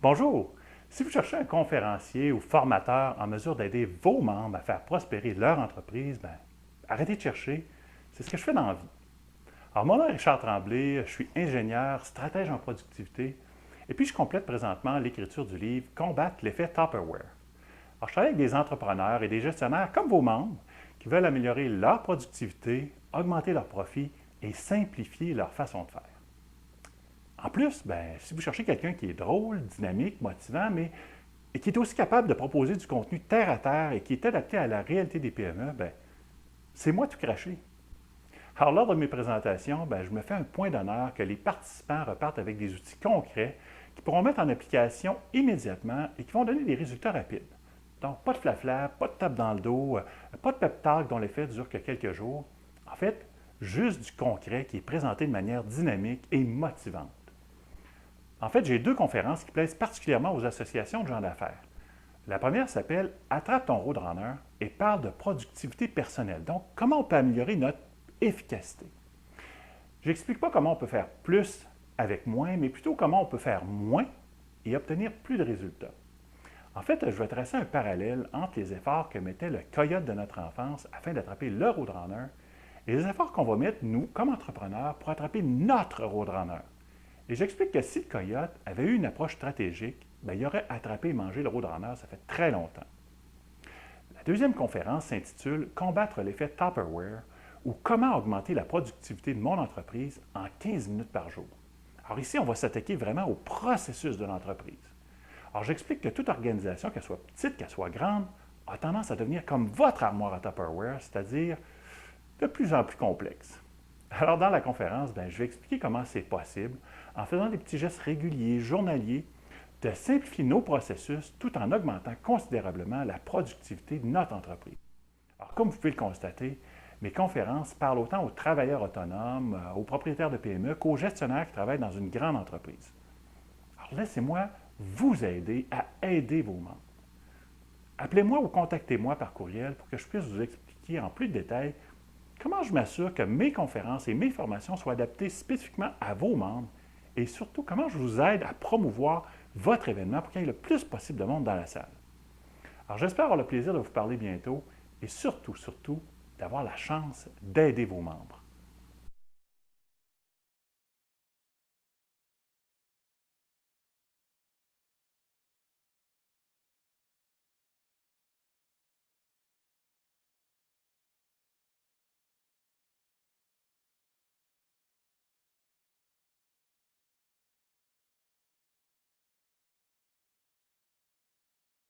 Bonjour! Si vous cherchez un conférencier ou formateur en mesure d'aider vos membres à faire prospérer leur entreprise, arrêtez de chercher. C'est ce que je fais dans la vie. Alors, mon nom est Richard Tremblay, je suis ingénieur, stratège en productivité, et puis je complète présentement l'écriture du livre Combattre l'effet Tupperware. Alors, je travaille avec des entrepreneurs et des gestionnaires comme vos membres qui veulent améliorer leur productivité, augmenter leurs profits et simplifier leur façon de faire. En plus, si vous cherchez quelqu'un qui est drôle, dynamique, motivant, et qui est aussi capable de proposer du contenu terre à terre et qui est adapté à la réalité des PME, c'est moi tout craché. Alors, lors de mes présentations, je me fais un point d'honneur que les participants repartent avec des outils concrets qu'ils pourront mettre en application immédiatement et qui vont donner des résultats rapides. Donc, pas de flafla, pas de tape dans le dos, pas de pep talk dont l'effet dure que quelques jours. En fait, juste du concret qui est présenté de manière dynamique et motivante. En fait, j'ai deux conférences qui plaisent particulièrement aux associations de gens d'affaires. La première s'appelle « Attrape ton Roadrunner » et parle de productivité personnelle. Donc, comment on peut améliorer notre efficacité. Je n'explique pas comment on peut faire plus avec moins, mais plutôt comment on peut faire moins et obtenir plus de résultats. En fait, je vais tracer un parallèle entre les efforts que mettait le coyote de notre enfance afin d'attraper le Roadrunner et les efforts qu'on va mettre, nous, comme entrepreneurs, pour attraper notre Roadrunner. Et j'explique que si le coyote avait eu une approche stratégique, il aurait attrapé et mangé le Roadrunner, ça fait très longtemps. La deuxième conférence s'intitule « Combattre l'effet Tupperware » ou « Comment augmenter la productivité de mon entreprise en 15 minutes par jour ». Alors ici, on va s'attaquer vraiment au processus de l'entreprise. Alors j'explique que toute organisation, qu'elle soit petite, qu'elle soit grande, a tendance à devenir comme votre armoire à Tupperware, c'est-à-dire de plus en plus complexe. Alors, dans la conférence, je vais expliquer comment c'est possible, en faisant des petits gestes réguliers, journaliers, de simplifier nos processus tout en augmentant considérablement la productivité de notre entreprise. Alors, comme vous pouvez le constater, mes conférences parlent autant aux travailleurs autonomes, aux propriétaires de PME qu'aux gestionnaires qui travaillent dans une grande entreprise. Alors, laissez-moi vous aider à aider vos membres. Appelez-moi ou contactez-moi par courriel pour que je puisse vous expliquer en plus de détails comment je m'assure que mes conférences et mes formations soient adaptées spécifiquement à vos membres et surtout comment je vous aide à promouvoir votre événement pour qu'il y ait le plus possible de monde dans la salle. Alors j'espère avoir le plaisir de vous parler bientôt et surtout, d'avoir la chance d'aider vos membres.